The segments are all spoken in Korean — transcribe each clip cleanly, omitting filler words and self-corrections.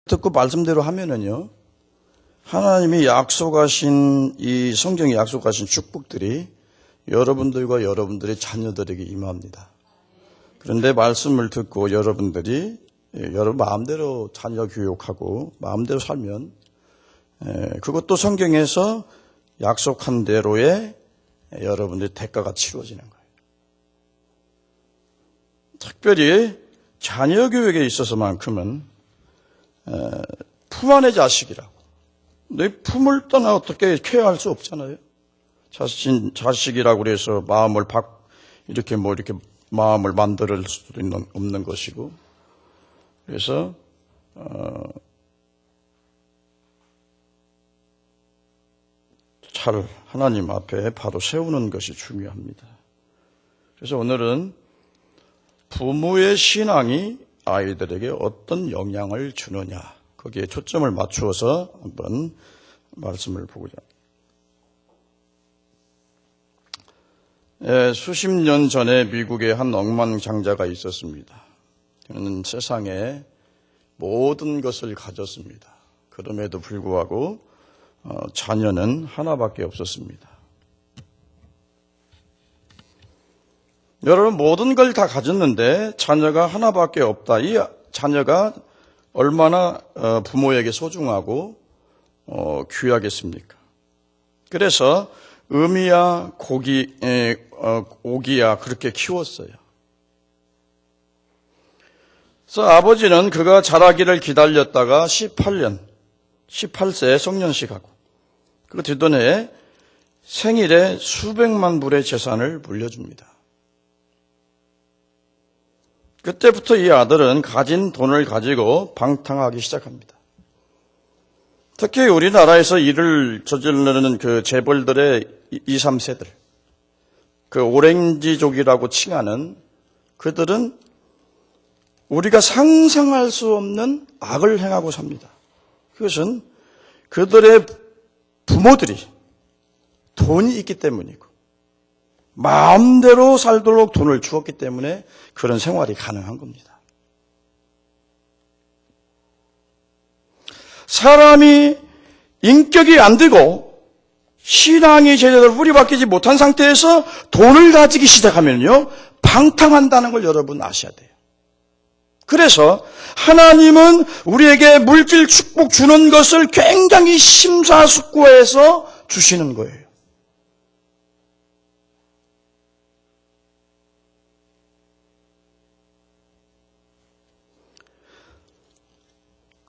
듣고 말씀대로 하면은요, 하나님이 약속하신 이 성경에 약속하신 축복들이 여러분들과 여러분들의 자녀들에게 임합니다. 그런데 말씀을 듣고 여러분들이 여러분 마음대로 자녀 교육하고 마음대로 살면 그것도 성경에서 약속한 대로의 여러분들의 대가가 치루어지는 거예요. 특별히 자녀 교육에 있어서만큼은 품 안의 자식이라고. 내 품을 떠나 어떻게 케어할 수 없잖아요. 자식이라고 그래서 이렇게 마음을 만들 수도 없는 것이고. 그래서, 잘 하나님 앞에 바로 세우는 것이 중요합니다. 그래서 오늘은 부모의 신앙이 아이들에게 어떤 영향을 주느냐, 거기에 초점을 맞추어서 한번 말씀을 보고자 합니다. 수십 년 전에 미국에 한 억만장자가 있었습니다. 그는 세상에 모든 것을 가졌습니다. 그럼에도 불구하고 자녀는 하나밖에 없었습니다. 여러분, 모든 걸 다 가졌는데 자녀가 하나밖에 없다. 이 자녀가 얼마나 부모에게 소중하고 귀하겠습니까? 그래서 음이야 오기야 그렇게 키웠어요. 그래서 아버지는 그가 자라기를 기다렸다가 18세 성년식하고 그 뒷돈에 생일에 수백만 불의 재산을 물려줍니다. 그때부터 이 아들은 가진 돈을 가지고 방탕하기 시작합니다. 특히 우리나라에서 일을 저지르는 그 재벌들의 2, 3세들, 그 오렌지족이라고 칭하는 그들은 우리가 상상할 수 없는 악을 행하고 삽니다. 그것은 그들의 부모들이 돈이 있기 때문이고 마음대로 살도록 돈을 주었기 때문에 그런 생활이 가능한 겁니다. 사람이 인격이 안 되고 신앙이 제대로 뿌리박히지 못한 상태에서 돈을 가지기 시작하면요, 방탕한다는 걸 여러분 아셔야 돼요. 그래서 하나님은 우리에게 물질 축복 주는 것을 굉장히 심사숙고해서 주시는 거예요.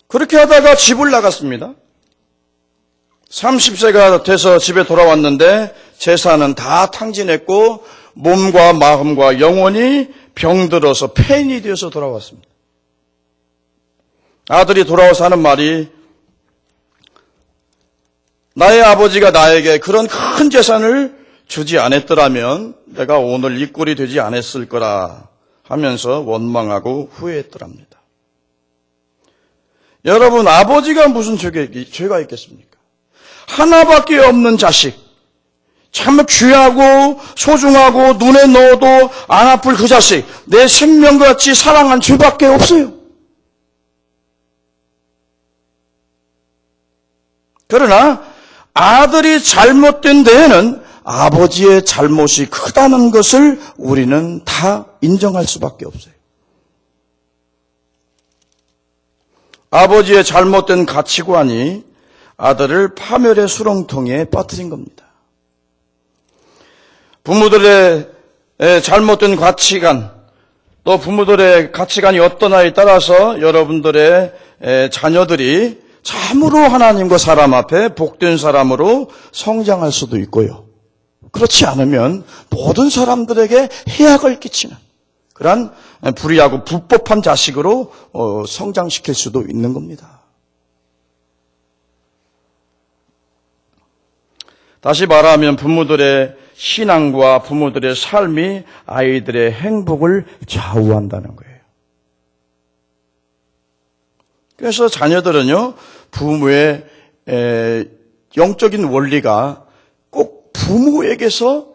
그렇게 하다가 집을 나갔습니다. 30세가 돼서 집에 돌아왔는데 재산은 다 탕진했고 몸과 마음과 영혼이 병들어서 폐인이 되어서 돌아왔습니다. 아들이 돌아와서 하는 말이, 나의 아버지가 나에게 그런 큰 재산을 주지 않았더라면 내가 오늘 이 꼴이 되지 않았을 거라 하면서 원망하고 후회했더랍니다. 여러분, 아버지가 무슨 죄가 있겠습니까? 하나밖에 없는 자식, 참 귀하고 소중하고 눈에 넣어도 안 아플 그 자식, 내 생명같이 사랑한 죄밖에 없어요. 그러나 아들이 잘못된 데에는 아버지의 잘못이 크다는 것을 우리는 다 인정할 수밖에 없어요. 아버지의 잘못된 가치관이 아들을 파멸의 수렁통에 빠뜨린 겁니다. 부모들의 잘못된 가치관, 또 부모들의 가치관이 어떠냐에 따라서 여러분들의 자녀들이 참으로 하나님과 사람 앞에 복된 사람으로 성장할 수도 있고요. 그렇지 않으면 모든 사람들에게 해악을 끼치는 그런 불의하고 불법한 자식으로 성장시킬 수도 있는 겁니다. 다시 말하면 부모들의 신앙과 부모들의 삶이 아이들의 행복을 좌우한다는 거예요. 그래서 자녀들은요, 부모의 영적인 원리가 꼭 부모에게서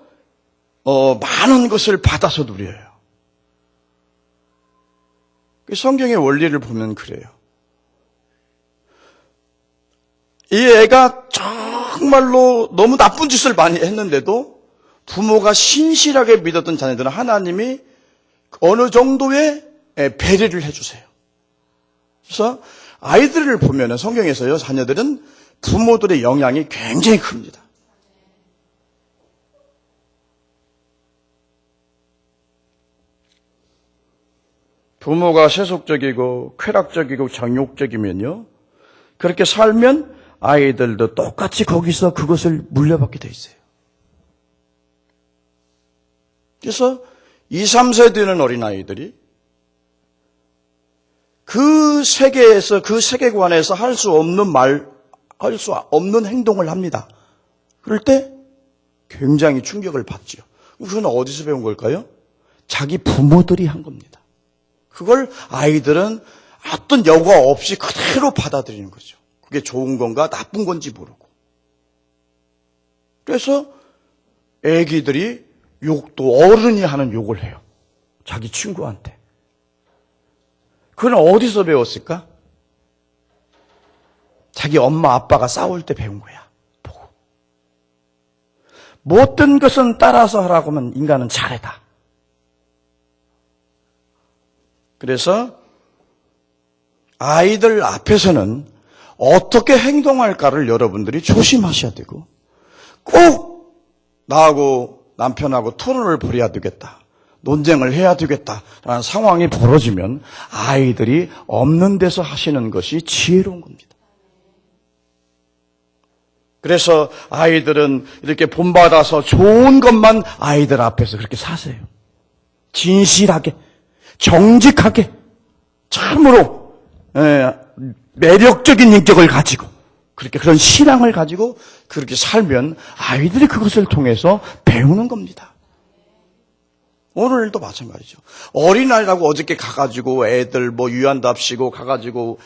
많은 것을 받아서 누려요. 성경의 원리를 보면 그래요. 이 애가 정말로 너무 나쁜 짓을 많이 했는데도 부모가 신실하게 믿었던 자녀들은 하나님이 어느 정도의 배려를 해주세요. 그래서 아이들을 보면 성경에서요, 자녀들은 부모들의 영향이 굉장히 큽니다. 부모가 세속적이고 쾌락적이고 정욕적이면요, 그렇게 살면 아이들도 똑같이 거기서 그것을 물려받게 돼 있어요. 그래서 2, 3세 되는 어린아이들이 그 세계에서, 그 세계관에서 할 수 없는 할 수 없는 행동을 합니다. 그럴 때 굉장히 충격을 받죠. 그건 어디서 배운 걸까요? 자기 부모들이 한 겁니다. 그걸 아이들은 어떤 여과 없이 그대로 받아들이는 거죠. 그게 좋은 건가 나쁜 건지 모르고. 그래서 애기들이 욕도 어른이 하는 욕을 해요. 자기 친구한테. 그건 어디서 배웠을까? 자기 엄마 아빠가 싸울 때 배운 거야. 보고. 못된 것은 따라서 하라고 하면 인간은 잘해다. 그래서 아이들 앞에서는 어떻게 행동할까를 여러분들이 조심하셔야 되고, 꼭 나하고 남편하고 토론을 벌여야 되겠다, 논쟁을 해야 되겠다라는 상황이 벌어지면 아이들이 없는 데서 하시는 것이 지혜로운 겁니다. 그래서 아이들은 이렇게 본받아서 좋은 것만 아이들 앞에서 그렇게 사세요. 진실하게, 정직하게, 참으로 매력적인 인격을 가지고 그렇게 그런 신앙을 가지고 그렇게 살면 아이들이 그것을 통해서 배우는 겁니다. 오늘도 마찬가지죠. 어린아이라고 어저께 가가지고 애들 유한답시고 가가지고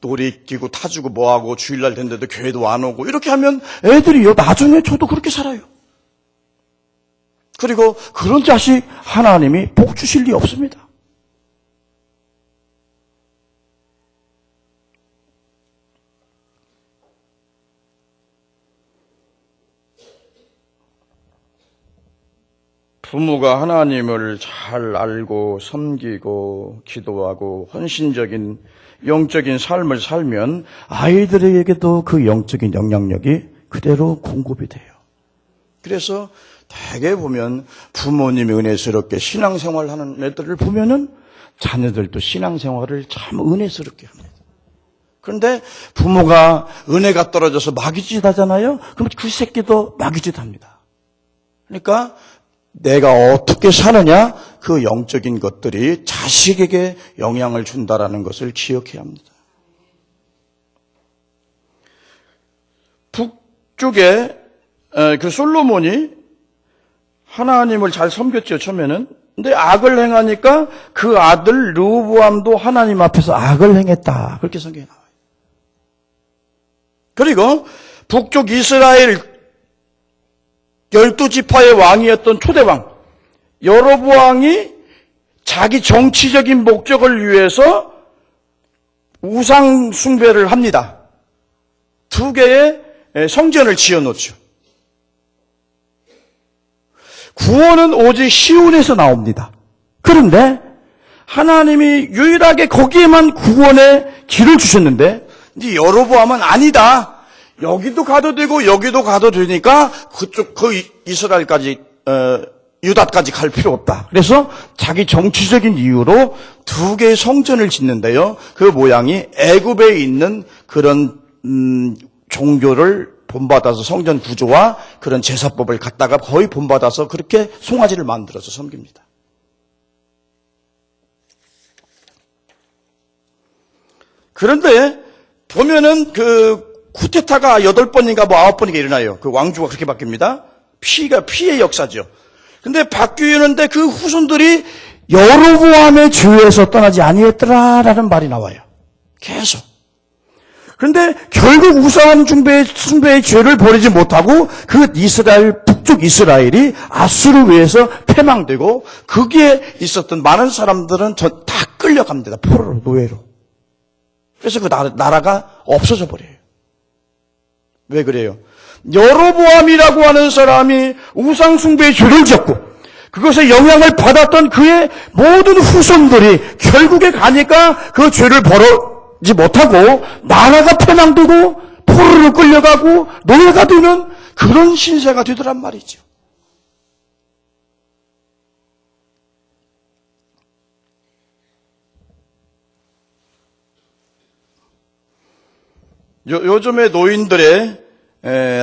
놀이 끼고 타주고 뭐하고 주일날 됐는데도 교회도 안 오고 이렇게 하면 애들이요, 나중에 저도 그렇게 살아요. 그리고 그런 자식 하나님이 복 주실 리 없습니다. 부모가 하나님을 잘 알고 섬기고 기도하고 헌신적인 영적인 삶을 살면 아이들에게도 그 영적인 영향력이 그대로 공급이 돼요. 그래서 대개 보면 부모님이 은혜스럽게 신앙생활하는 애들을 보면은 자녀들도 신앙생활을 참 은혜스럽게 합니다. 그런데 부모가 은혜가 떨어져서 마귀짓 하잖아요. 그럼 그 새끼도 마귀짓 합니다. 그러니까 내가 어떻게 사느냐, 그 영적인 것들이 자식에게 영향을 준다라는 것을 기억해야 합니다. 북쪽에 그 솔로몬이 하나님을 잘 섬겼죠, 처음에는. 근데 악을 행하니까 그 아들 르호보암도 하나님 앞에서 악을 행했다, 그렇게 성경에 나와요. 그리고 북쪽 이스라엘 12지파의 왕이었던 초대왕 여로보암이 자기 정치적인 목적을 위해서 우상 숭배를 합니다. 2개의 성전을 지어놓죠. 구원은 오직 시온에서 나옵니다. 그런데 하나님이 유일하게 거기에만 구원의 길을 주셨는데, 이제 여로보암은 아니다, 여기도 가도 되고 여기도 가도 되니까 그쪽 이스라엘까지 유다까지 갈 필요 없다. 그래서 자기 정치적인 이유로 2개의 성전을 짓는데요, 그 모양이 애굽에 있는 그런 종교를 본받아서 성전 구조와 그런 제사법을 갖다가 거의 본받아서 그렇게 송아지를 만들어서 섬깁니다. 그런데 보면은 그 쿠데타가 8번인가 9번인가 일어나요. 그 왕조가 그렇게 바뀝니다. 피의 역사죠. 근데 바뀌는데 그 후손들이 여로보암의 죄에서 떠나지 아니했더라라는 말이 나와요. 계속. 그런데 결국 우상 숭배의 죄를 버리지 못하고 그 이스라엘, 북쪽 이스라엘이 아수르에 의해서 패망되고 거기에 있었던 많은 사람들은 다 끌려갑니다. 포로로, 노예로. 그래서 그 나라가 없어져 버려요. 왜 그래요? 여로보암이라고 하는 사람이 우상숭배의 죄를 지었고 그것에 영향을 받았던 그의 모든 후손들이 결국에 가니까 그 죄를 벌어지 못하고 나라가 패망되고 포로로 끌려가고 노예가 되는 그런 신세가 되더란 말이죠. 요즘의 노인들의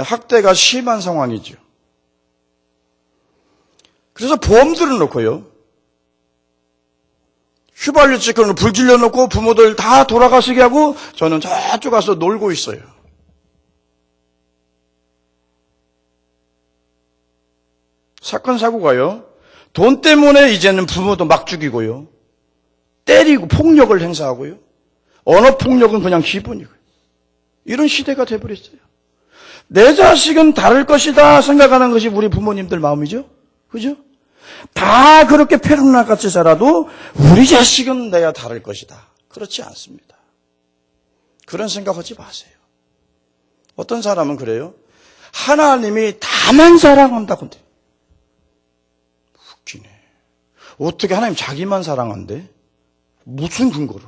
학대가 심한 상황이죠. 그래서 보험 들어놓고요. 휘발유 찍고는 불 질러놓고 부모들 다 돌아가시게 하고 저는 저쪽 가서 놀고 있어요. 사건 사고가요. 돈 때문에 이제는 부모도 막 죽이고요. 때리고 폭력을 행사하고요. 언어폭력은 그냥 기본이고요. 이런 시대가 돼버렸어요. 내 자식은 다를 것이다 생각하는 것이 우리 부모님들 마음이죠. 그죠? 다 그렇게 페르나같이 살아도 우리 자식은 내가 다를 것이다. 그렇지 않습니다. 그런 생각하지 마세요. 어떤 사람은 그래요. 하나님이 다만 사랑한다고 한대. 웃기네. 어떻게 하나님 자기만 사랑한대? 무슨 근거로?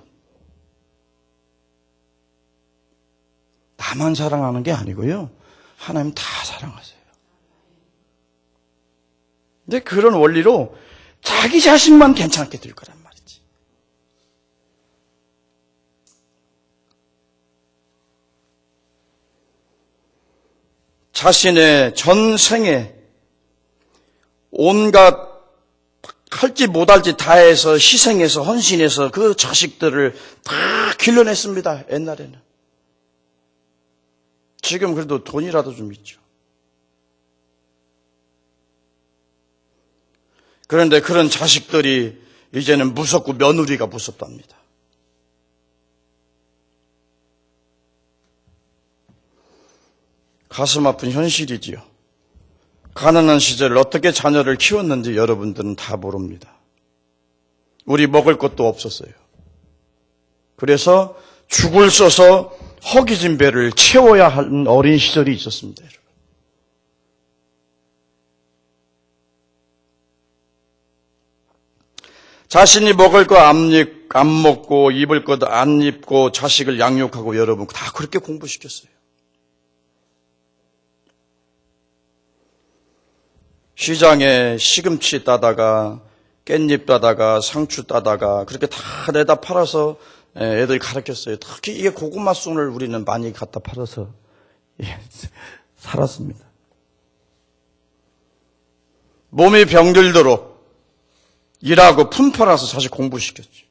나만 사랑하는 게 아니고요. 하나님 다 사랑하세요. 근데 그런 원리로 자기 자신만 괜찮게 될 거란 말이지. 자신의 전생에 온갖 할지 못할지 다 해서 희생해서 헌신해서 그 자식들을 다 길러냈습니다. 옛날에는. 지금 그래도 돈이라도 좀 있죠. 그런데 그런 자식들이 이제는 무섭고 며느리가 무섭답니다. 가슴 아픈 현실이지요. 가난한 시절 어떻게 자녀를 키웠는지 여러분들은 다 모릅니다. 우리 먹을 것도 없었어요. 그래서 죽을 써서 허기진 배를 채워야 하는 어린 시절이 있었습니다. 여러분. 자신이 먹을 거 안 먹고 입을 것 안 입고 자식을 양육하고 여러분 다 그렇게 공부시켰어요. 시장에 시금치 따다가 깻잎 따다가 상추 따다가 그렇게 다 내다 팔아서 애들 가르쳤어요. 특히 이게 고구마 순을 우리는 많이 갖다 팔아서 살았습니다. 몸이 병들도록 일하고 품팔아서 사실 공부시켰죠.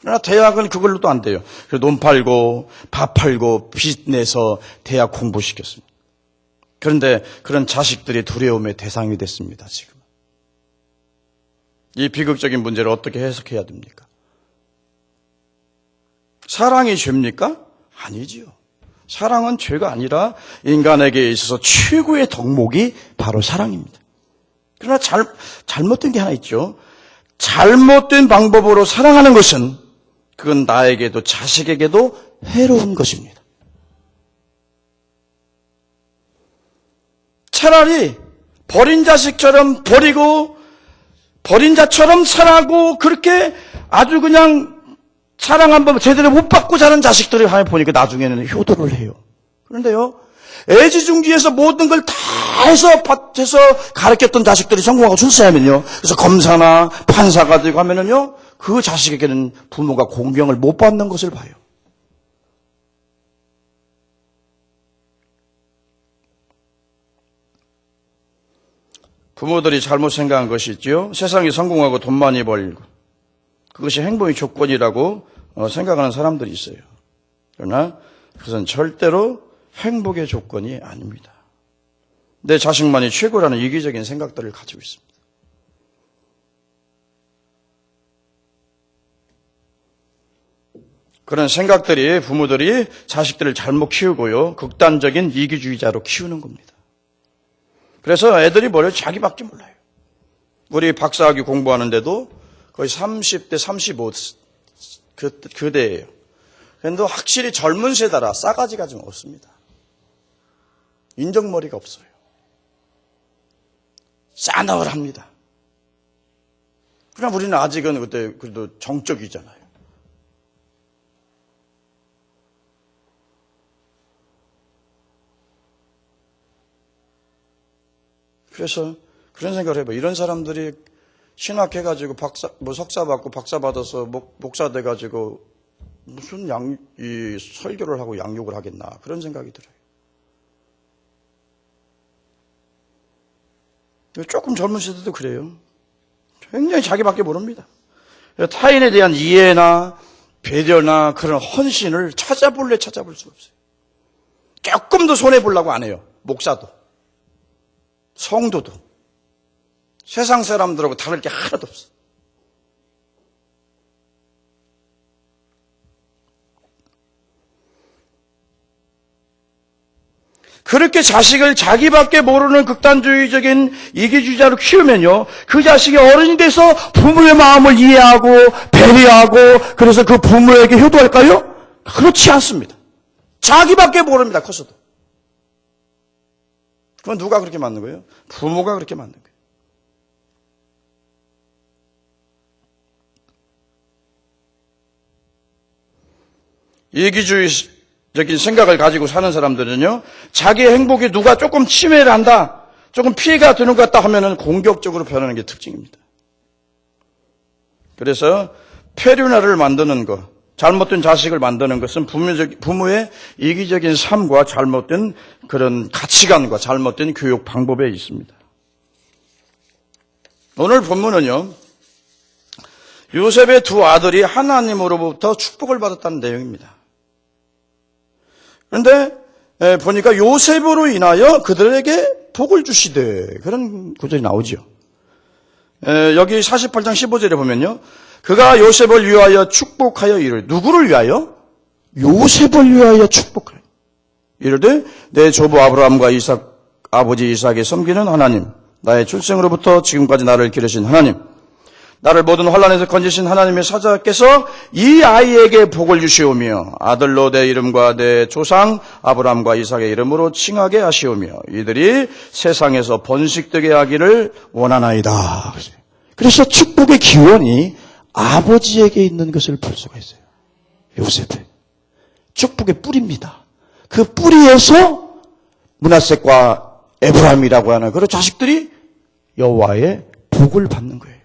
그러나 대학은 그걸로도 안 돼요. 논 팔고 밥 팔고 빚 내서 대학 공부시켰습니다. 그런데 그런 자식들이 두려움의 대상이 됐습니다. 지금. 이 비극적인 문제를 어떻게 해석해야 됩니까? 사랑이 죄입니까? 아니지요. 사랑은 죄가 아니라 인간에게 있어서 최고의 덕목이 바로 사랑입니다. 그러나 잘못된 게 하나 있죠. 잘못된 방법으로 사랑하는 것은 그건 나에게도 자식에게도 해로운 것입니다. 차라리 버린 자식처럼 버리고 버린 자처럼 살아고 그렇게 아주 그냥 사랑 한 번 제대로 못 받고 자란 자식들을 하면 보니까 나중에는 효도를 해요. 그런데요, 애지중지해서 모든 걸 다 해서 밭에서 가르쳤던 자식들이 성공하고 출세하면요, 그래서 검사나 판사가 되고 하면은요, 그 자식에게는 부모가 공경을 못 받는 것을 봐요. 부모들이 잘못 생각한 것이 있죠. 세상이 성공하고 돈 많이 벌고 그것이 행복의 조건이라고 생각하는 사람들이 있어요. 그러나 그것은 절대로 행복의 조건이 아닙니다. 내 자식만이 최고라는 이기적인 생각들을 가지고 있습니다. 그런 생각들이 부모들이 자식들을 잘못 키우고요, 극단적인 이기주의자로 키우는 겁니다. 그래서 애들이 뭐래요? 자기밖에 몰라요. 우리 박사학위 공부하는데도 거의 30대, 35 그대예요. 그런데 확실히 젊은 세대라 싸가지가 좀 없습니다. 인정머리가 없어요. 싸늘합니다. 그러나 우리는 아직은 그때 그래도 정적이잖아요. 그래서 그런 생각을 해봐요. 이런 사람들이 신학해가지고 석사 받고 박사 받아서 목사 돼가지고 무슨 이 설교를 하고 양육을 하겠나 그런 생각이 들어요. 조금 젊은 세대도 그래요. 굉장히 자기밖에 모릅니다. 타인에 대한 이해나 배려나 그런 헌신을 찾아볼 수가 없어요. 조금도 손해보려고 안 해요. 목사도 성도도 세상 사람들하고 다를 게 하나도 없어. 그렇게 자식을 자기밖에 모르는 극단주의적인 이기주의자로 키우면요, 그 자식이 어른이 돼서 부모의 마음을 이해하고 배려하고 그래서 그 부모에게 효도할까요? 그렇지 않습니다. 자기밖에 모릅니다. 커서도. 그건 누가 그렇게 만든 거예요? 부모가 그렇게 만든 거예요. 이기주의적인 생각을 가지고 사는 사람들은요, 자기의 행복에 누가 조금 침해를 한다, 조금 피해가 되는 것 같다 하면은 공격적으로 변하는 게 특징입니다. 그래서 폐륜화를 만드는 것, 잘못된 자식을 만드는 것은 부모의 이기적인 삶과 잘못된 그런 가치관과 잘못된 교육 방법에 있습니다. 오늘 본문은요, 요셉의 두 아들이 하나님으로부터 축복을 받았다는 내용입니다. 그런데 보니까 요셉으로 인하여 그들에게 복을 주시되 그런 구절이 나오죠. 여기 48장 15절에 보면요, 그가 요셉을 위하여 축복하여 이르되, 누구를 위하여? 요셉을 위하여 축복하여 이르되, 내 조부 아브라함과 아버지 이삭에 섬기는 하나님, 나의 출생으로부터 지금까지 나를 기르신 하나님, 나를 모든 환난에서 건지신 하나님의 사자께서 이 아이에게 복을 주시오며 아들로 내 이름과 내 조상 아브라함과 이삭의 이름으로 칭하게 하시오며 이들이 세상에서 번식되게 하기를 원하나이다. 그래서 축복의 기원이 아버지에게 있는 것을 볼 수가 있어요. 요셉의 축복의 뿌리입니다. 그 뿌리에서 므낫세과 에브라임이라고 하는 그런 자식들이 여호와의 복을 받는 거예요.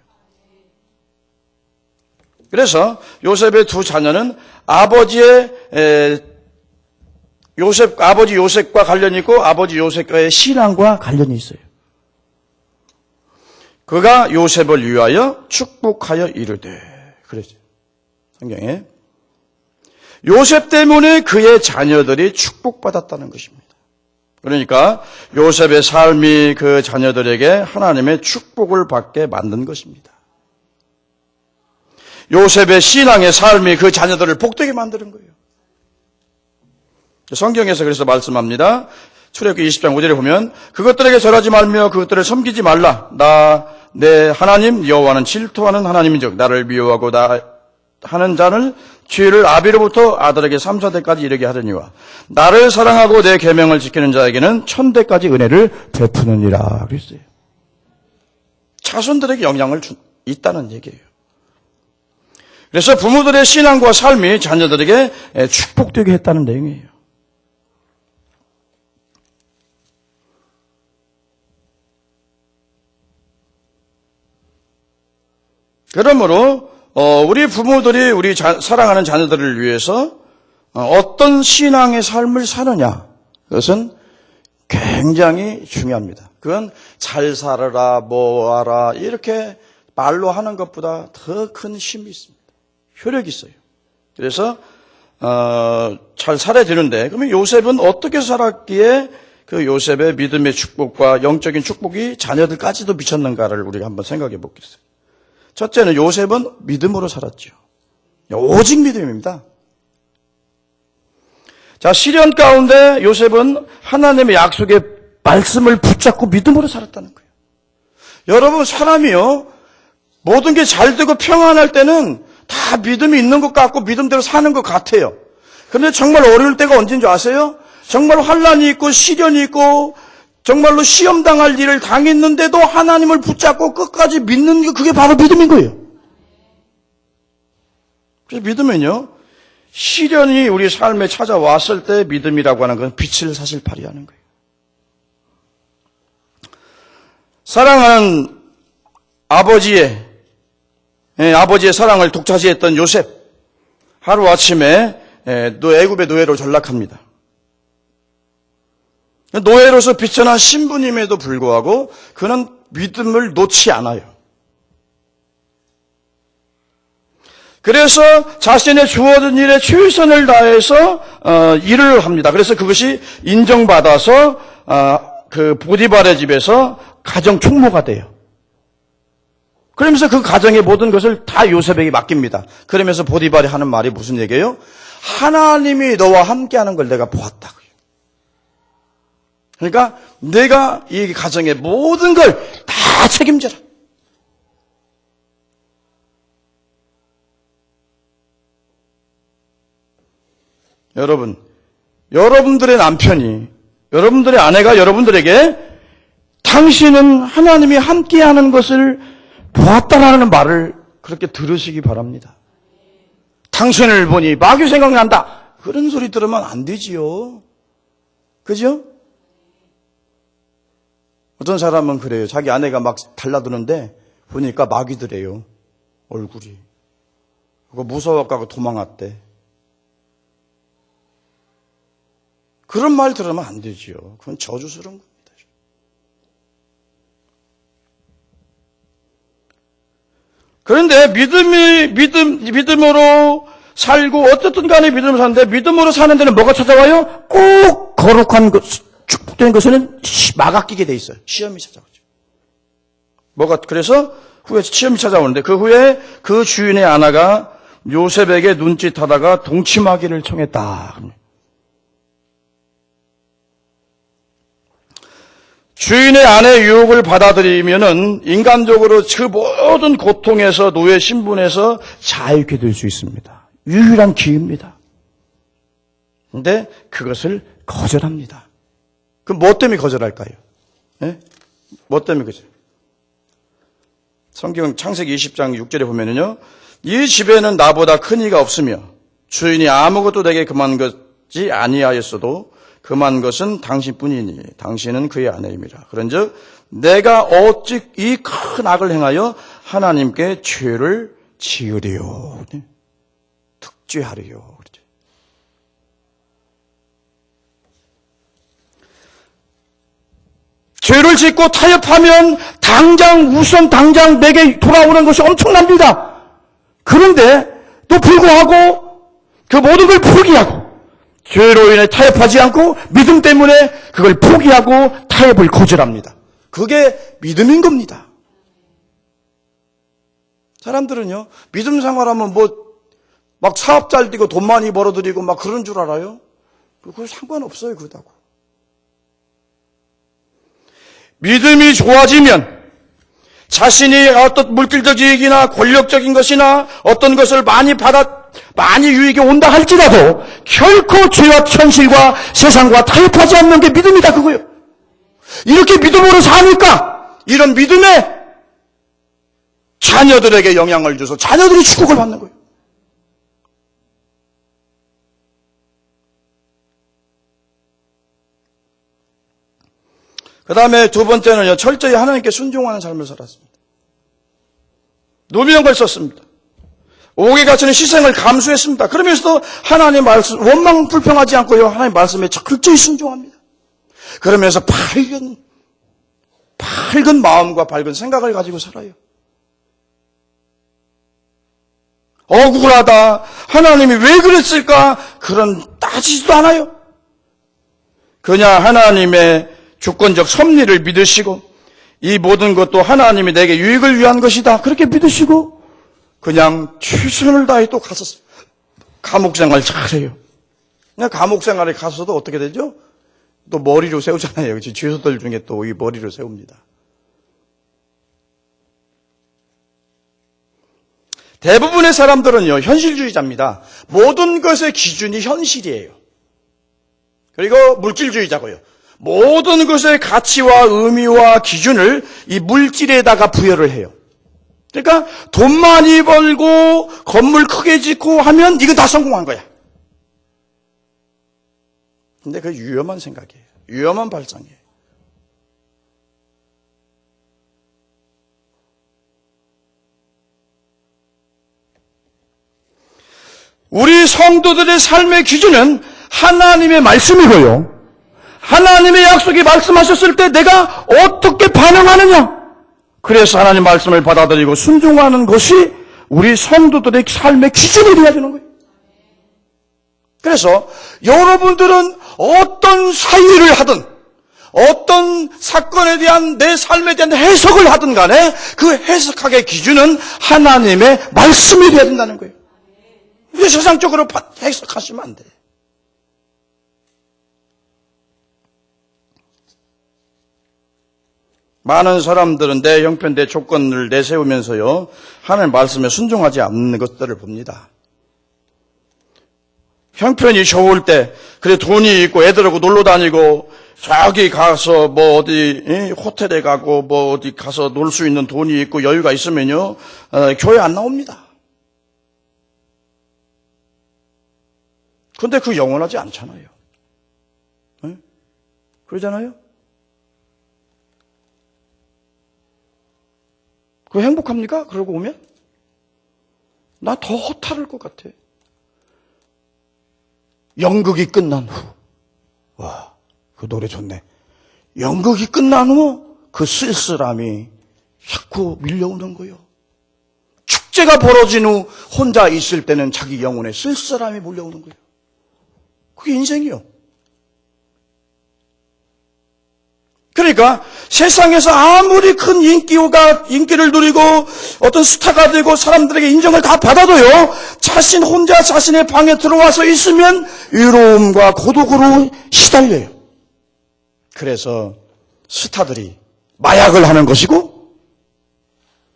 그래서 요셉의 두 자녀는 아버지 요셉과 관련이 있고 아버지 요셉과의 신앙과 관련이 있어요. 그가 요셉을 위하여 축복하여 이르되, 그러죠. 성경에 요셉 때문에 그의 자녀들이 축복받았다는 것입니다. 그러니까 요셉의 삶이 그 자녀들에게 하나님의 축복을 받게 만든 것입니다. 요셉의 신앙의 삶이 그 자녀들을 복되게 만드는 거예요. 성경에서 그래서 말씀합니다. 출애굽기 20장 5절에 보면 그것들에게 절하지 말며 그것들을 섬기지 말라. 내 하나님 여호와는 질투하는 하나님인즉 나를 미워하고 하는 자는 죄를 아비로부터 아들에게 3, 4대까지 이르게 하려니와 나를 사랑하고 내 계명을 지키는 자에게는 1000대까지 은혜를 베푸느니라 그랬어요. 자손들에게 영향을 있다는 얘기예요. 그래서 부모들의 신앙과 삶이 자녀들에게 축복되게 했다는 내용이에요. 그러므로 우리 부모들이 우리 사랑하는 자녀들을 위해서 어떤 신앙의 삶을 사느냐, 그것은 굉장히 중요합니다. 그건 잘 살아라, 뭐하라 이렇게 말로 하는 것보다 더 큰 힘이 있습니다. 효력이 있어요. 그래서 잘 살아야 되는데, 그러면 요셉은 어떻게 살았기에 그 요셉의 믿음의 축복과 영적인 축복이 자녀들까지도 미쳤는가를 우리가 한번 생각해 보겠어요. 첫째는 요셉은 믿음으로 살았죠. 오직 믿음입니다. 자, 시련 가운데 요셉은 하나님의 약속의 말씀을 붙잡고 믿음으로 살았다는 거예요. 여러분, 사람이요, 모든 게 잘 되고 평안할 때는 다 믿음이 있는 것 같고 믿음대로 사는 것 같아요. 그런데 정말 어려울 때가 언제인 줄 아세요? 정말 환난이 있고 시련이 있고 정말로 시험당할 일을 당했는데도 하나님을 붙잡고 끝까지 믿는 게 그게 바로 믿음인 거예요. 그래서 믿음은요, 시련이 우리 삶에 찾아왔을 때 믿음이라고 하는 건 빛을 사실 발휘하는 거예요. 사랑하는 아버지의 사랑을 독차지했던 요셉, 하루아침에 애굽의 노예로 전락합니다. 노예로서 비천한 신부님에도 불구하고 그는 믿음을 놓지 않아요. 그래서 자신의 주어진 일에 최선을 다해서 일을 합니다. 그래서 그것이 인정받아서 그 보디발의 집에서 가정 총무가 돼요. 그러면서 그 가정의 모든 것을 다 요셉에게 맡깁니다. 그러면서 보디발이 하는 말이 무슨 얘기예요? 하나님이 너와 함께하는 걸 내가 보았다고요. 그러니까 내가 이 가정의 모든 걸 다 책임져라. 여러분, 여러분들의 남편이, 여러분들의 아내가 여러분들에게 당신은 하나님이 함께하는 것을 보았다라는 말을 그렇게 들으시기 바랍니다. 당신을 보니 마귀 생각난다. 그런 소리 들으면 안 되지요. 그죠? 어떤 사람은 그래요. 자기 아내가 막 달라드는데 보니까 마귀더래요. 얼굴이. 그거 무서워갖고 도망갔대. 그런 말 들으면 안 되지요. 그건 저주스러운 겁니다. 그런데 믿음으로 살고 어떻든 간에 믿음으로 사는데 믿음으로 사는 데는 뭐가 찾아와요? 꼭 거룩한 것, 축복된 것에는 막아 끼게 돼 있어요. 시험이 찾아오죠. 그래서 후에 시험이 찾아오는데 그 후에 그 주인의 아내가 요셉에게 눈짓하다가 동침하기를 청했다. 주인의 아내의 유혹을 받아들이면은 인간적으로 그 모든 고통에서 노예 신분에서 자유케 될 수 있습니다. 유일한 기회입니다. 그런데 그것을 거절합니다. 그럼 뭐 때문에 거절할까요? 네? 뭐 때문에 거절? 성경 창세기 20장 6절에 보면은요, 이 집에는 나보다 큰 이가 없으며 주인이 아무것도 내게 금한 것이 아니하였어도 금한 것은 당신뿐이니 당신은 그의 아내임이라. 그런즉 내가 어찌 이 큰 악을 행하여 하나님께 죄를 지으리요. 득죄하리요. 죄를 짓고 타협하면 당장 내게 돌아오는 것이 엄청납니다. 그런데 또 불구하고 그 모든 걸 포기하고 죄로 인해 타협하지 않고 믿음 때문에 그걸 포기하고 타협을 거절합니다. 그게 믿음인 겁니다. 사람들은요, 믿음 생활하면 막 사업 잘 되고 돈 많이 벌어들이고 막 그런 줄 알아요? 그거 상관없어요, 그러다고. 믿음이 좋아지면 자신이 어떤 물질적 이익이나 권력적인 것이나 어떤 것을 많이 유익이 온다 할지라도 결코 죄와 현실과 세상과 타협하지 않는 게 믿음이다 그거예요. 이렇게 믿음으로 사니까 이런 믿음에 자녀들에게 영향을 줘서 자녀들이 축복을 받는 거예요. 그 다음에 두 번째는요, 철저히 하나님께 순종하는 삶을 살았습니다. 노비용을 썼습니다. 옥에 갇히는 희생을 감수했습니다. 그러면서도 하나님의 말씀, 원망 불평하지 않고요, 하나님의 말씀에 철저히 순종합니다. 그러면서 밝은 마음과 밝은 생각을 가지고 살아요. 억울하다, 하나님이 왜 그랬을까, 그런 따지지도 않아요. 그냥 하나님의 주권적 섭리를 믿으시고 이 모든 것도 하나님이 내게 유익을 위한 것이다, 그렇게 믿으시고 그냥 최선을 다해 또 가서 감옥생활 잘해요. 그냥 감옥생활에 가서도 어떻게 되죠? 또 머리로 세우잖아요. 죄수들 중에 또 이 머리로 세웁니다. 대부분의 사람들은요, 현실주의자입니다. 모든 것의 기준이 현실이에요. 그리고 물질주의자고요. 모든 것의 가치와 의미와 기준을 이 물질에다가 부여를 해요. 그러니까 돈 많이 벌고 건물 크게 짓고 하면 이건 다 성공한 거야. 근데 그 위험한 생각이에요. 위험한 발상이에요. 우리 성도들의 삶의 기준은 하나님의 말씀이고요. 하나님의 약속이 말씀하셨을 때 내가 어떻게 반응하느냐. 그래서 하나님 말씀을 받아들이고 순종하는 것이 우리 성도들의 삶의 기준이 되어야 되는 거예요. 그래서 여러분들은 어떤 사유를 하든 어떤 사건에 대한 내 삶에 대한 해석을 하든 간에 그 해석학의 기준은 하나님의 말씀이 되어야 된다는 거예요. 이게 세상적으로 해석하시면 안 돼요. 많은 사람들은 내 형편, 내 조건을 내세우면서요, 하나님 말씀에 순종하지 않는 것들을 봅니다. 형편이 좋을 때, 그래 돈이 있고 애들하고 놀러 다니고, 저기 가서 뭐 어디 호텔에 가고 뭐 어디 가서 놀 수 있는 돈이 있고 여유가 있으면요, 교회 안 나옵니다. 근데 그 영원하지 않잖아요. 네? 그러잖아요? 그 행복합니까? 그러고 오면? 나 더 허탈할 것 같아. 연극이 끝난 후. 와, 그 노래 좋네. 연극이 끝난 후 그 쓸쓸함이 자꾸 밀려오는 거예요. 축제가 벌어진 후 혼자 있을 때는 자기 영혼에 쓸쓸함이 몰려오는 거예요. 그게 인생이요. 그러니까 세상에서 아무리 큰 인기를 누리고 어떤 스타가 되고 사람들에게 인정을 다 받아도요, 자신 혼자 자신의 방에 들어와서 있으면 외로움과 고독으로 시달려요. 그래서 스타들이 마약을 하는 것이고,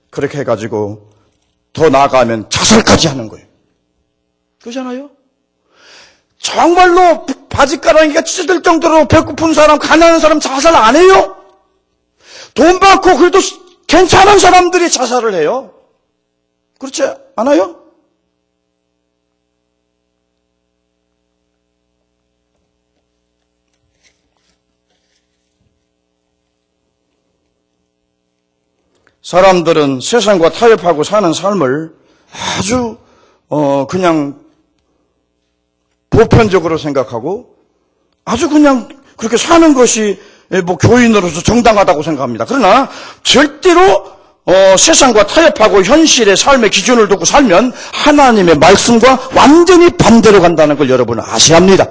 그렇게 해가지고 더 나아가면 자살까지 하는 거예요. 그러잖아요? 정말로 바지가랑이가 찢어질 정도로 배고픈 사람, 가난한 사람 자살 안 해요? 돈 받고 그래도 괜찮은 사람들이 자살을 해요. 그렇지 않아요? 사람들은 세상과 타협하고 사는 삶을 아주 그냥 보편적으로 생각하고 아주 그냥 그렇게 사는 것이 뭐 교인으로서 정당하다고 생각합니다. 그러나 절대로 세상과 타협하고 현실의 삶의 기준을 두고 살면 하나님의 말씀과 완전히 반대로 간다는 걸 여러분은 아셔야 합니다.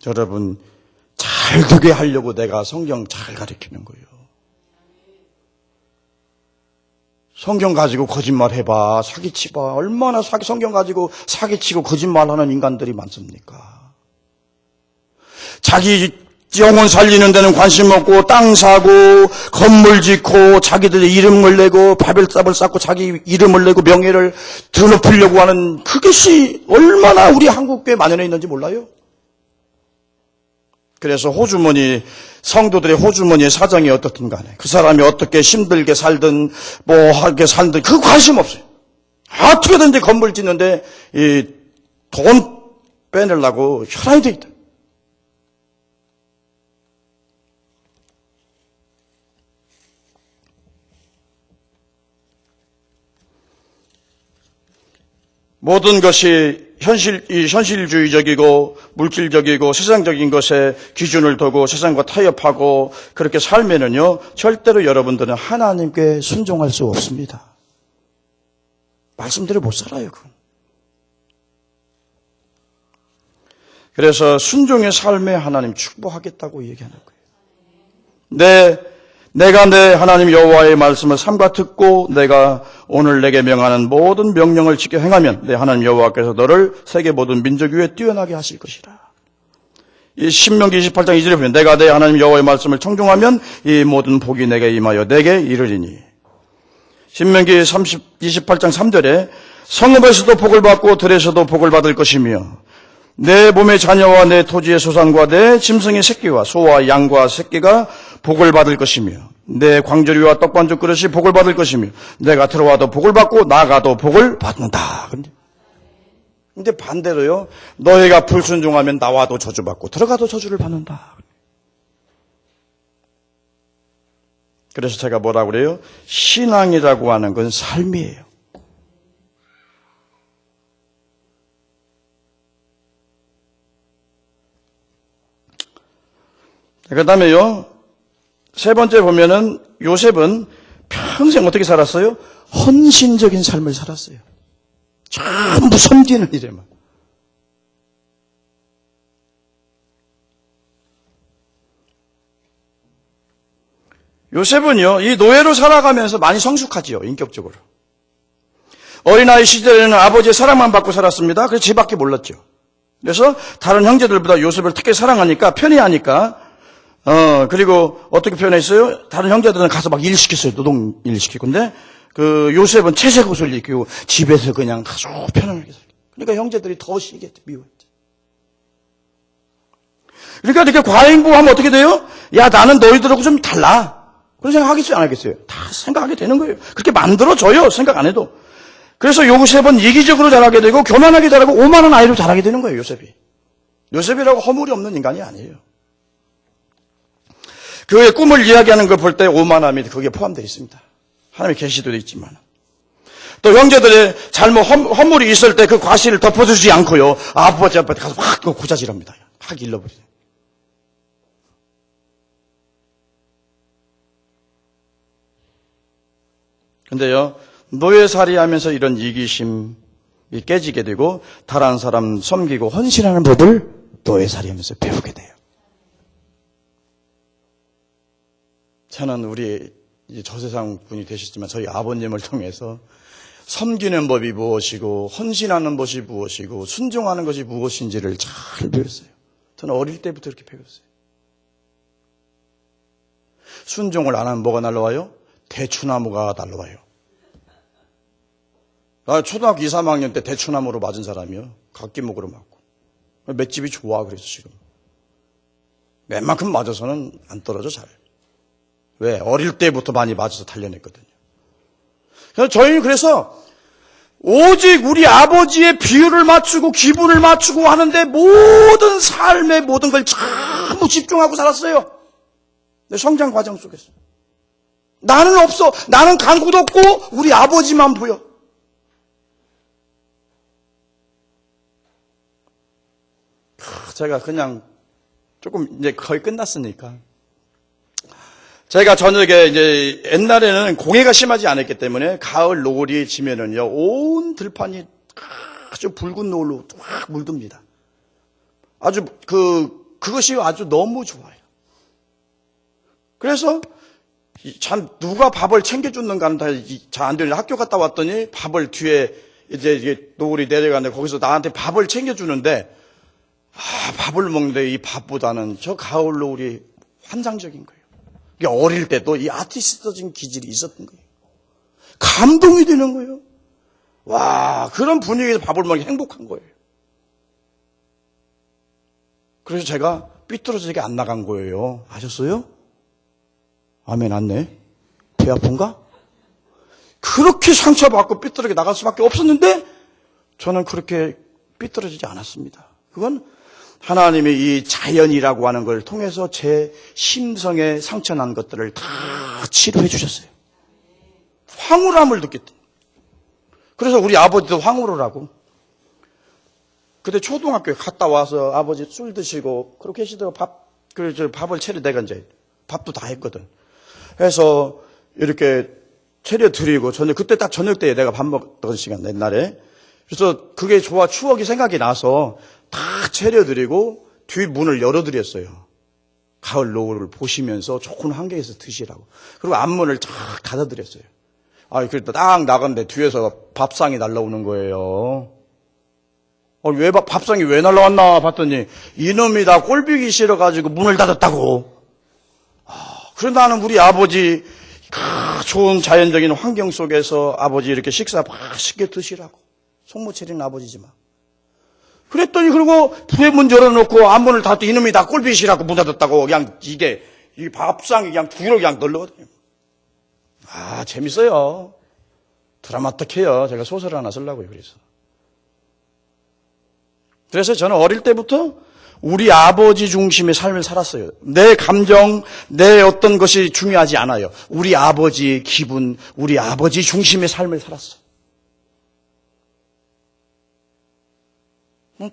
여러분 잘 되게 하려고 내가 성경 잘 가르치는 거예요. 성경 가지고 거짓말 해봐, 사기치봐. 얼마나 성경 가지고 사기치고 거짓말하는 인간들이 많습니까? 자기 영혼 살리는 데는 관심 없고 땅 사고 건물 짓고 자기들의 이름을 내고 바벨탑을 쌓고 자기 이름을 내고 명예를 드높이려고 하는 그것이 얼마나 우리 한국교회에 만연해 있는지 몰라요? 그래서 성도들의 호주머니의 사정이 어떻든 간에 그 사람이 어떻게 힘들게 살든 뭐하게 살든 그 관심 없어요. 어떻게든지 건물 짓는데 이 돈 빼내려고 혈안이 돼 있다. 모든 것이 현실주의적이고 물질적이고 세상적인 것에 기준을 두고 세상과 타협하고 그렇게 살면은요, 절대로 여러분들은 하나님께 순종할 수 없습니다. 말씀대로 못 살아요, 그건. 그래서 순종의 삶에 하나님 축복하겠다고 얘기하는 거예요. 내가 내 하나님 여호와의 말씀을 삼가 듣고 내가 오늘 내게 명하는 모든 명령을 지켜 행하면 내 하나님 여호와께서 너를 세계 모든 민족 위에 뛰어나게 하실 것이라. 이 신명기 28장 2절에 보면 내가 내 하나님 여호와의 말씀을 청종하면 이 모든 복이 내게 임하여 내게 이르리니. 신명기 28장 3절에 성읍에서도 복을 받고 들에서도 복을 받을 것이며 내 몸의 자녀와 내 토지의 소산과 내 짐승의 새끼와 소와 양과 새끼가 복을 받을 것이며 내 광저리와 떡반죽 그릇이 복을 받을 것이며 내가 들어와도 복을 받고 나가도 복을 받는다. 근데 반대로요, 너희가 불순종하면 나와도 저주받고 들어가도 저주를 받는다. 그래서 제가 뭐라고 그래요? 신앙이라고 하는 건 삶이에요. 그 다음에요, 세 번째 보면은 요셉은 평생 어떻게 살았어요? 헌신적인 삶을 살았어요. 전부 섬기는 일에만. 요셉은요, 이 노예로 살아가면서 많이 성숙하지요, 인격적으로. 어린아이 시절에는 아버지의 사랑만 받고 살았습니다. 그래서 쟤밖에 몰랐죠. 그래서 다른 형제들보다 요셉을 특히 사랑하니까, 편애하니까, 그리고 어떻게 표현했어요? 다른 형제들은 가서 막 일 시켰어요. 노동 일 시키고. 근데 그 요셉은 채색옷을 입고 집에서 그냥 아주 편안하게 살고. 그러니까 형제들이 더 시기했죠. 미워했죠. 그러니까 이렇게 과잉보호하면 어떻게 돼요? 야, 나는 너희들하고 좀 달라. 그런 생각 하겠어요? 안 하겠어요? 다 생각하게 되는 거예요. 그렇게 만들어져요. 생각 안 해도. 그래서 요셉은 이기적으로 자라게 되고 교만하게 자라고 오만한 아이로 자라게 되는 거예요. 요셉이. 요셉이라고 허물이 없는 인간이 아니에요. 그의 꿈을 이야기하는 걸 볼 때 오만함이 거기에 포함되어 있습니다. 하나님의 계시도 있지만. 또 형제들의 잘못 허물이 있을 때 그 과실을 덮어주지 않고요. 아버지 앞에 가서 확 고자질합니다. 확 일러버리죠. 근데요, 노예살이 하면서 이런 이기심이 깨지게 되고 다른 사람 섬기고 헌신하는 법을 노예살이 하면서 배우게 돼요. 저는 우리 저세상 분이 되셨지만 저희 아버님을 통해서 섬기는 법이 무엇이고 헌신하는 것이 무엇이고 순종하는 것이 무엇인지를 잘 배웠어요. 저는 어릴 때부터 이렇게 배웠어요. 순종을 안 하면 뭐가 날라와요? 대추나무가 날라와요. 나 초등학교 2, 3학년 때 대추나무로 맞은 사람이요. 각기목으로 맞고. 맷집이 좋아 그래서 지금. 웬만큼 맞아서는 안 떨어져 잘. 왜? 어릴 때부터 많이 맞아서 단련했거든요. 저희는 그래서 오직 우리 아버지의 비율을 맞추고 기분을 맞추고 하는데 모든 삶의 모든 걸 전부 집중하고 살았어요. 성장 과정 속에서. 나는 없어. 나는 간구도 없고 우리 아버지만 보여. 제가 그냥 조금 이제 거의 끝났으니까. 제가 저녁에 이제 옛날에는 공해가 심하지 않았기 때문에 가을 노을이 지면은요, 온 들판이 아주 붉은 노을로 확 물듭니다. 아주 그것이 아주 너무 좋아요. 그래서 참 누가 밥을 챙겨줬는가 하는 잘 안 되는 학교 갔다 왔더니 밥을 뒤에 이제 이게 노을이 내려가는데 거기서 나한테 밥을 챙겨주는데 밥을 먹는데 이 밥보다는 저 가을 노을이 환상적인 거예요. 어릴 때도 이 아티스트적인 기질이 있었던 거예요. 감동이 되는 거예요. 와, 그런 분위기에서 밥을 먹기 행복한 거예요. 그래서 제가 삐뚤어지게 안 나간 거예요. 아셨어요? 아멘 안네. 배 아픈가? 그렇게 상처받고 삐뚤어지게 나갈 수밖에 없었는데 저는 그렇게 삐뚤어지지 않았습니다. 그건 하나님의 이 자연이라고 하는 걸 통해서 제 심성에 상처난 것들을 다 치료해 주셨어요. 황홀함을 느꼈던. 그래서 우리 아버지도 황홀하라고. 그때 초등학교에 갔다 와서 아버지 술 드시고 그렇게 계시더라고. 밥을 차려 내가 이제 밥도 다 했거든. 해서 이렇게 차려 드리고 그때 딱 저녁 때 내가 밥 먹던 시간 옛날에. 그래서 그게 추억이 생각이 나서 다 차려드리고 뒷문을 열어드렸어요. 가을 노을을 보시면서 좋은 환경에서 드시라고. 그리고 앞문을 쫙 닫아드렸어요. 그랬다 딱 나갔는데 뒤에서 밥상이 날라오는 거예요. 왜 밥상이 왜 날라왔나 봤더니 이놈이 다 꼴보기 싫어가지고 문을 닫았다고. 그런데 나는 우리 아버지 좋은 자연적인 환경 속에서 아버지 이렇게 식사 맛있게 드시라고. 속모 차리는 아버지지만. 그랬더니 그리고 부의 문 열어놓고 안문을 닫고 이놈이 다 꼴빛이라고 문 닫았다고 그냥 이게 이 밥상에 그냥 두로 그냥 널러거든요. 아, 재밌어요. 드라마틱해요. 제가 소설 하나 쓰려고요. 그래서 저는 어릴 때부터 우리 아버지 중심의 삶을 살았어요. 내 감정, 내 어떤 것이 중요하지 않아요. 우리 아버지의 기분, 우리 아버지 중심의 삶을 살았어.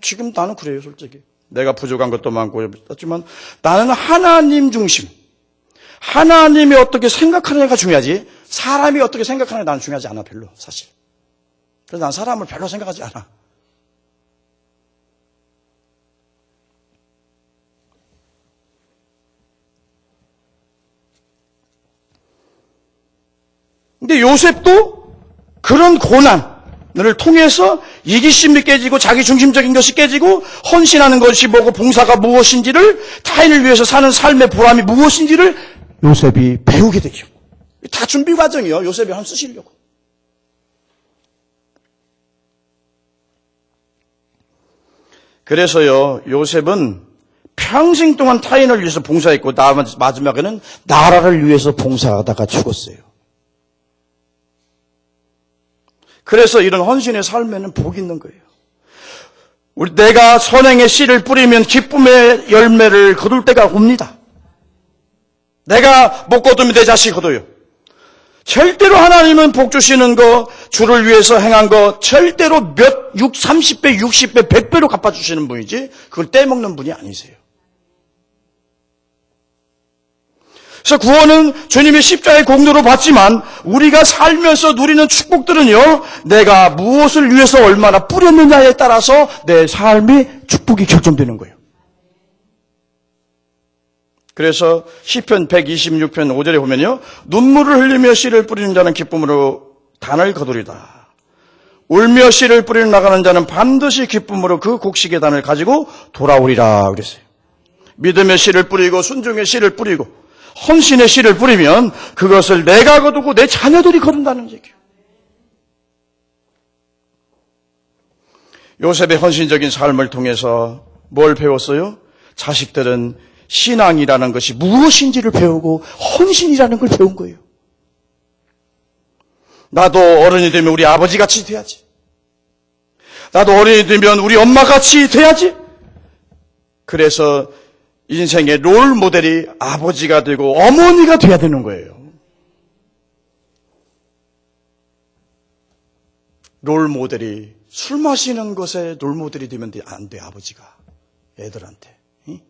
지금 나는 그래요, 솔직히. 내가 부족한 것도 많고, 하지만 나는 하나님 중심. 하나님이 어떻게 생각하느냐가 중요하지, 사람이 어떻게 생각하느냐 나는 중요하지 않아, 별로, 사실. 그래서 난 사람을 별로 생각하지 않아. 근데 요셉도 그런 고난을 통해서 이기심이 깨지고 자기 중심적인 것이 깨지고 헌신하는 것이 뭐고 봉사가 무엇인지를, 타인을 위해서 사는 삶의 보람이 무엇인지를 요셉이 배우게 되죠. 다 준비 과정이요. 요셉이 한 쓰시려고. 그래서요, 요셉은 평생 동안 타인을 위해서 봉사했고 마지막에는 나라를 위해서 봉사하다가 죽었어요. 그래서 이런 헌신의 삶에는 복이 있는 거예요. 내가 선행의 씨를 뿌리면 기쁨의 열매를 거둘 때가 옵니다. 내가 못 거두면 내 자식이 거둬요. 절대로 하나님은 복 주시는 거, 주를 위해서 행한 거 절대로 30배, 60배, 100배로 갚아주시는 분이지 그걸 떼먹는 분이 아니세요. 그래서 구원은 주님의 십자가의 공로로 받지만 우리가 살면서 누리는 축복들은요, 내가 무엇을 위해서 얼마나 뿌렸느냐에 따라서 내 삶의 축복이 결정되는 거예요. 그래서 시편 126편 5절에 보면요, 눈물을 흘리며 씨를 뿌리는 자는 기쁨으로 단을 거두리다. 울며 씨를 뿌리러 나가는 자는 반드시 기쁨으로 그 곡식의 단을 가지고 돌아오리라 그랬어요. 믿음의 씨를 뿌리고 순종의 씨를 뿌리고 헌신의 씨를 뿌리면 그것을 내가 거두고 내 자녀들이 거둔다는 얘기예요. 요셉의 헌신적인 삶을 통해서 뭘 배웠어요? 자식들은 신앙이라는 것이 무엇인지를 배우고 헌신이라는 걸 배운 거예요. 나도 어른이 되면 우리 아버지같이 돼야지. 나도 어른이 되면 우리 엄마같이 돼야지. 그래서 인생의 롤 모델이 아버지가 되고 어머니가 돼야 되는 거예요. 롤 모델이 술 마시는 것에 롤 모델이 되면 안 돼, 아버지가. 애들한테. 응?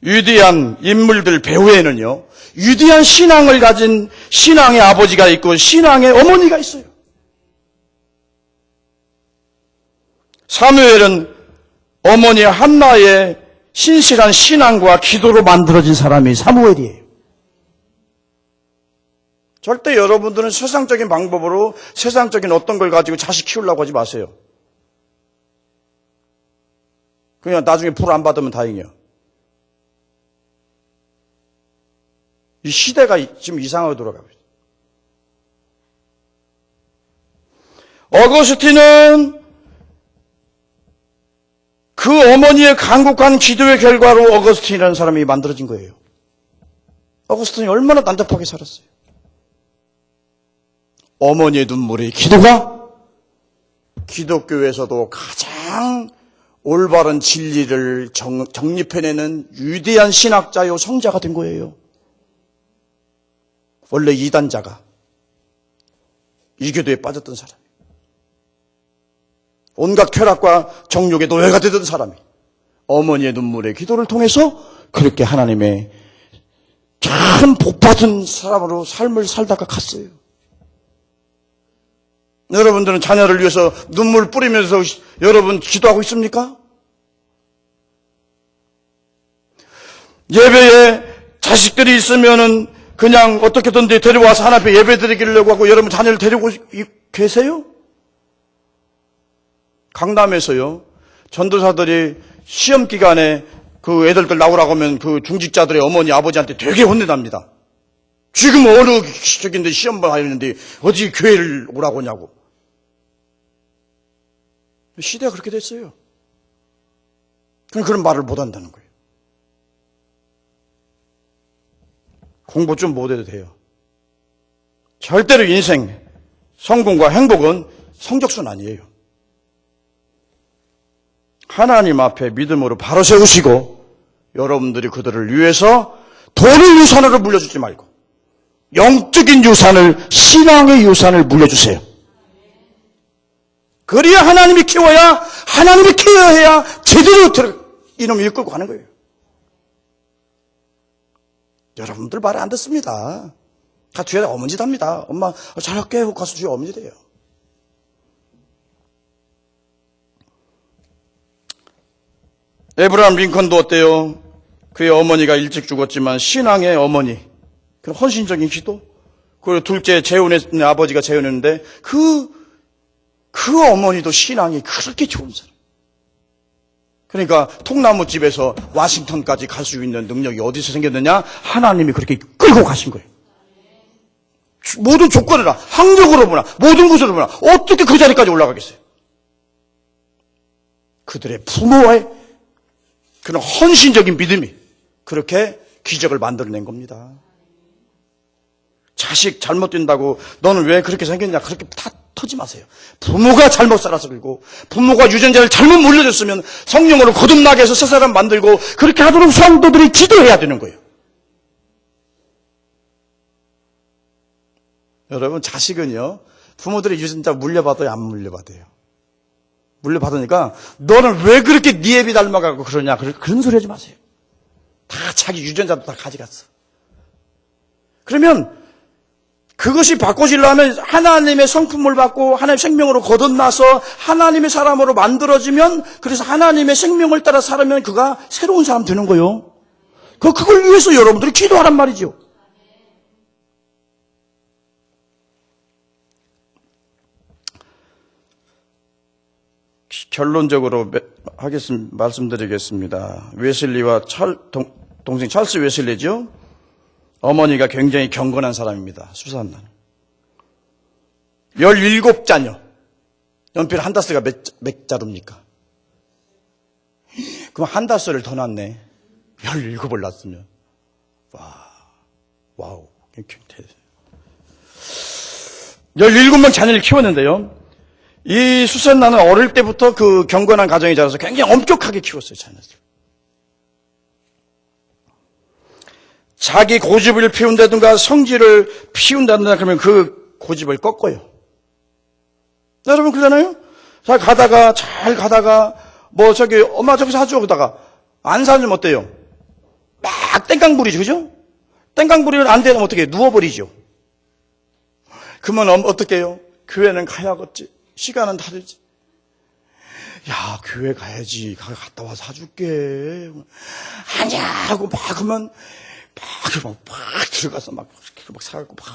위대한 인물들 배후에는요, 위대한 신앙을 가진 신앙의 아버지가 있고 신앙의 어머니가 있어요. 사무엘은 어머니 한나의 신실한 신앙과 기도로 만들어진 사람이 사무엘이에요. 절대 여러분들은 세상적인 방법으로 세상적인 어떤 걸 가지고 자식 키우려고 하지 마세요. 그냥 나중에 불 안 받으면 다행이에요. 이 시대가 지금 이상하게 돌아가고 있어요. 어거스틴은 그 어머니의 간곡한 기도의 결과로 어거스틴이라는 사람이 만들어진 거예요. 어거스틴이 얼마나 난잡하게 살았어요. 어머니의 눈물의 기도가 기독교에서도 가장 올바른 진리를 정립해내는 위대한 신학자요 성자가 된 거예요. 원래 이단자가 이교도에 빠졌던 사람, 온갖 쾌락과 정욕의 노예가 되던 사람이 어머니의 눈물의 기도를 통해서 그렇게 하나님의 참 복받은 사람으로 삶을 살다가 갔어요. 여러분들은 자녀를 위해서 눈물 뿌리면서 여러분 기도하고 있습니까? 예배에 자식들이 있으면은 그냥 어떻게든지 데려와서 하나님 앞에 예배 드리려고 하고 여러분 자녀를 데리고 계세요? 강남에서요, 전도사들이 시험 기간에 그 애들들 나오라고 하면 그 중직자들의 어머니, 아버지한테 되게 혼내답니다. 지금 어느 시적인데 시험 봐야 하는데 어디 교회를 오라고 하냐고. 시대가 그렇게 됐어요. 그런 말을 못 한다는 거예요. 공부 좀 못해도 돼요. 절대로 인생, 성공과 행복은 성적순 아니에요. 하나님 앞에 믿음으로 바로 세우시고 여러분들이 그들을 위해서 돈의 유산으로 물려주지 말고 영적인 유산을, 신앙의 유산을 물려주세요. 그래야 하나님이 키워야, 하나님이 키워야 제대로 이놈이 이끌고 가는 거예요. 여러분들 말 안 듣습니다. 가 뒤에 어머니 답니다. 엄마 잘할게 하고 가서 뒤에 어머니 돼요. 에브라함 링컨도 어때요? 그의 어머니가 일찍 죽었지만 신앙의 어머니, 그런 헌신적인 기도, 그리고 둘째 재혼했는데 아버지가 재혼했는데 그 어머니도 신앙이 그렇게 좋은 사람. 그러니까 통나무집에서 와싱턴까지 갈 수 있는 능력이 어디서 생겼느냐? 하나님이 그렇게 끌고 가신 거예요. 모든 조건이나 학력으로 보나 모든 것으로 보나 어떻게 그 자리까지 올라가겠어요? 그들의 부모와의 그런 헌신적인 믿음이 그렇게 기적을 만들어낸 겁니다. 자식 잘못된다고 너는 왜 그렇게 생겼냐 그렇게 다 터지 마세요. 부모가 잘못 살아서 그리고 부모가 유전자를 잘못 물려줬으면 성령으로 거듭나게 해서 새 사람 만들고 그렇게 하도록 성도들이 기도해야 되는 거예요. 여러분 자식은요 부모들의 유전자 물려받아요 안 물려받아요? 물려받으니까 너는 왜 그렇게 네 애비 닮아가고 그러냐 그런 소리 하지 마세요. 다 자기 유전자도 다 가져갔어. 그러면 그것이 바꿔지려면 하나님의 성품을 받고 하나님의 생명으로 거듭나서 하나님의 사람으로 만들어지면 그래서 하나님의 생명을 따라 살면 그가 새로운 사람 되는 거예요. 그걸 위해서 여러분들이 기도하란 말이죠. 결론적으로 말씀드리겠습니다. 웨슬리와 동생 찰스 웨슬리죠. 어머니가 굉장히 경건한 사람입니다. 수산나는 17자녀. 연필 한 다스가 몇 자루입니까? 그럼 한 다스를 더 낳네. 17을 낳았으면. 와우. 17명 자녀를 키웠는데요. 이 수산나는 어릴 때부터 그 경건한 가정에 자라서 굉장히 엄격하게 키웠어요, 자녀들. 자기 고집을 피운다든가 성질을 피운다든가 그러면 그 고집을 꺾어요. 여러분 그러잖아요? 잘 가다가 엄마 저기 사줘 그러다가 안 사주면 어때요? 막 땡깡 부리죠, 그죠? 땡깡 부리면 안 되면 어떻게 해요? 누워버리죠. 그러면 어떻게 해요? 교회는 가야겠지. 시간은 다르지. 야, 교회 가야지. 갔다 와서 사줄게. 아니야 하고 막 하면 막 들어가서 막 사갖고 막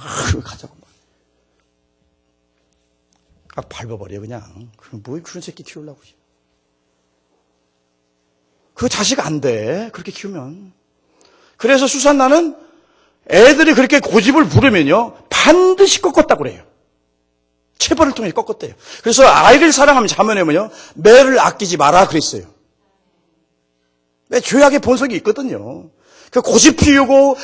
가자고 막 밟아버려 그냥. 뭐 그런 새끼 키우려고. 그 자식 안 돼. 그렇게 키우면. 그래서 수산나는 애들이 그렇게 고집을 부르면요 반드시 꺾었다고 그래요. 체벌을 통해 꺾었대요. 그래서 아이를 사랑하면 자면에면요 매를 아끼지 마라 그랬어요. 매 죄악의 본성이 있거든요. 그 고집 피우고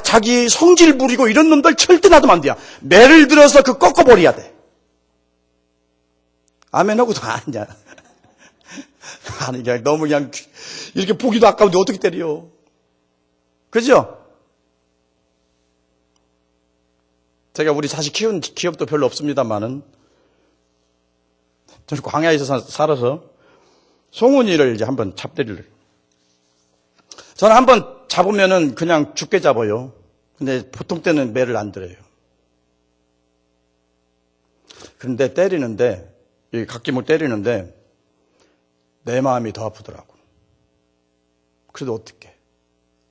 자기 성질 부리고 이런 놈들 절대 놔두면 안 돼요. 매를 들어서 그 꺾어버려야 돼. 아멘하고도 아니냐. 아니 그냥 너무 그냥 이렇게 보기도 아까운데 어떻게 때려. 그죠? 제가 우리 자식 키운 기억도 별로 없습니다만은 저는 광야에서 살아서 송은이를 이제 한번 잡대를 저는 한번 잡으면은 그냥 죽게 잡아요. 근데 보통 때는 매를 안 들어요. 그런데 때리는데 이 갓김을 때리는데 내 마음이 더 아프더라고. 그래도 어떡해.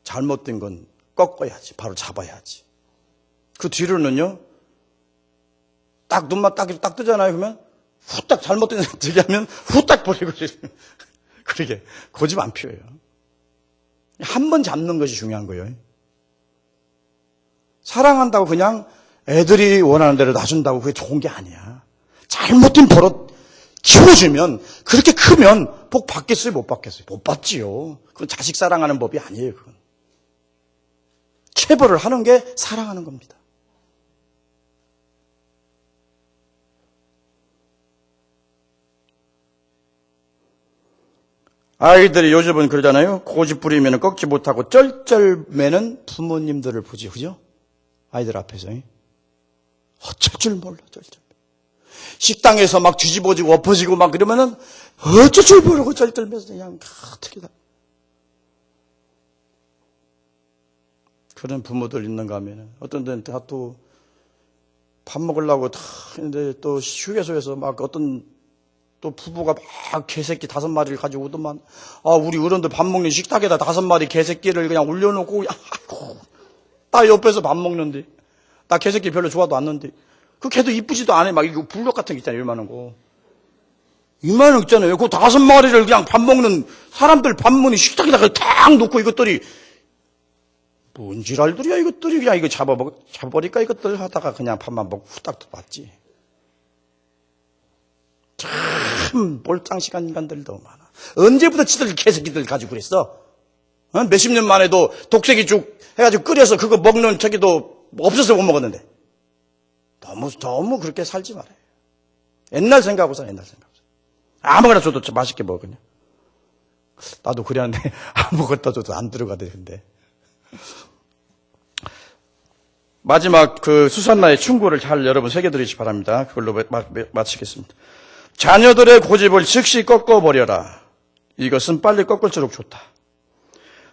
잘못된 건 꺾어야지. 바로 잡아야지. 그 뒤로는요, 딱 눈만 딱 뜨잖아요. 그러면 후딱 잘못된 되게 하면 후딱 버리고 그러게 고집 안 피워요. 한 번 잡는 것이 중요한 거예요. 사랑한다고 그냥 애들이 원하는 대로 놔준다고 그게 좋은 게 아니야. 잘못된 버릇 키워주면 그렇게 크면 복 받겠어요? 못 받겠어요? 못 받지요. 그건 자식 사랑하는 법이 아니에요. 그건 체벌을 하는 게 사랑하는 겁니다. 아이들이 요즘은 그러잖아요. 고집 부리면 꺾지 못하고 쩔쩔매는 부모님들을 보지, 그죠? 아이들 앞에서. 어쩔 줄 몰라, 쩔쩔매. 식당에서 막 뒤집어지고 엎어지고 막 그러면은 어쩔 줄 모르고 쩔쩔매서 그냥 어떻게 다. 그런 부모들 있는가 하면은 어떤 데는 다 또 밥 먹으려고 다 했는데 또 휴게소에서 막 어떤 또 부부가 막 개새끼 5마리를 가지고 오더만, 우리 어른들 밥 먹는 식탁에다 5마리 개새끼를 그냥 올려놓고, 아이고, 나 옆에서 밥 먹는데, 나 개새끼 별로 좋아도 않는데, 그 개도 이쁘지도 않아. 막 이거 블럭 같은 게 있잖아요, 이만한 거. 이만한 거 있잖아요. 그 5마리를 그냥 밥 먹는 사람들 밥 먹는 식탁에다가 탁 놓고 이것들이, 뭔 지랄들이야, 이것들이. 그냥 이거 잡아버릴까, 이것들 하다가 그냥 밥만 먹고 후딱 들어왔지. 참 볼짱시간 인간들도 많아. 언제부터 지들 개새끼들 가지고 그랬어? 몇십 년 만에도 독세기죽 해가지고 끓여서 그거 먹는 저기도 없어서 못 먹었는데. 너무 그렇게 살지 말아요. 옛날 생각하고 살아, 옛날 생각하고 살아. 아무거나 줘도 맛있게 먹어, 그냥. 나도 그랬는데 아무것도 줘도 안 들어가던데. 마지막 그 수산나의 충고를 잘 여러분 새겨드리시기 바랍니다. 그걸로 마치겠습니다. 자녀들의 고집을 즉시 꺾어버려라. 이것은 빨리 꺾을수록 좋다.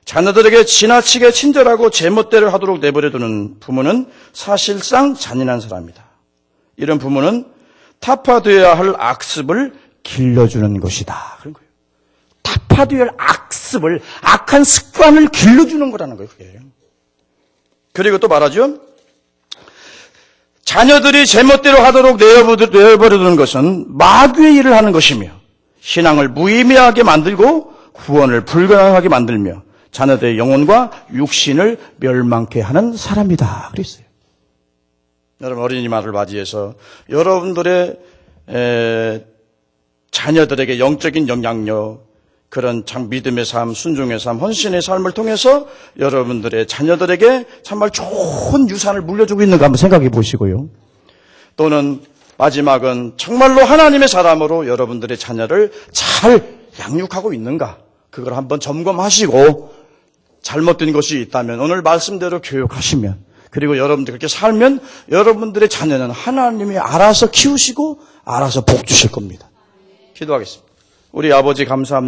자녀들에게 지나치게 친절하고 제멋대로 하도록 내버려두는 부모는 사실상 잔인한 사람이다. 이런 부모는 타파되어야 할 악습을 길러주는 것이다. 그런 거예요. 타파되어야 할 악습을, 악한 습관을 길러주는 거라는 거예요. 그게. 그리고 또 말하죠. 자녀들이 제멋대로 하도록 내버려두는 것은 마귀의 일을 하는 것이며 신앙을 무의미하게 만들고 구원을 불가능하게 만들며 자녀들의 영혼과 육신을 멸망케 하는 사람이다. 그랬어요. 여러분 어린이 말을 맞이해서 여러분들의 자녀들에게 영적인 영향력, 그런 참 믿음의 삶, 순종의 삶, 헌신의 삶을 통해서 여러분들의 자녀들에게 정말 좋은 유산을 물려주고 있는가 한번 생각해 보시고요. 또는 마지막은 정말로 하나님의 사람으로 여러분들의 자녀를 잘 양육하고 있는가, 그걸 한번 점검하시고 잘못된 것이 있다면 오늘 말씀대로 교육하시면, 그리고 여러분들 그렇게 살면 여러분들의 자녀는 하나님이 알아서 키우시고 알아서 복 주실 겁니다. 기도하겠습니다. 우리 아버지 감사합니다.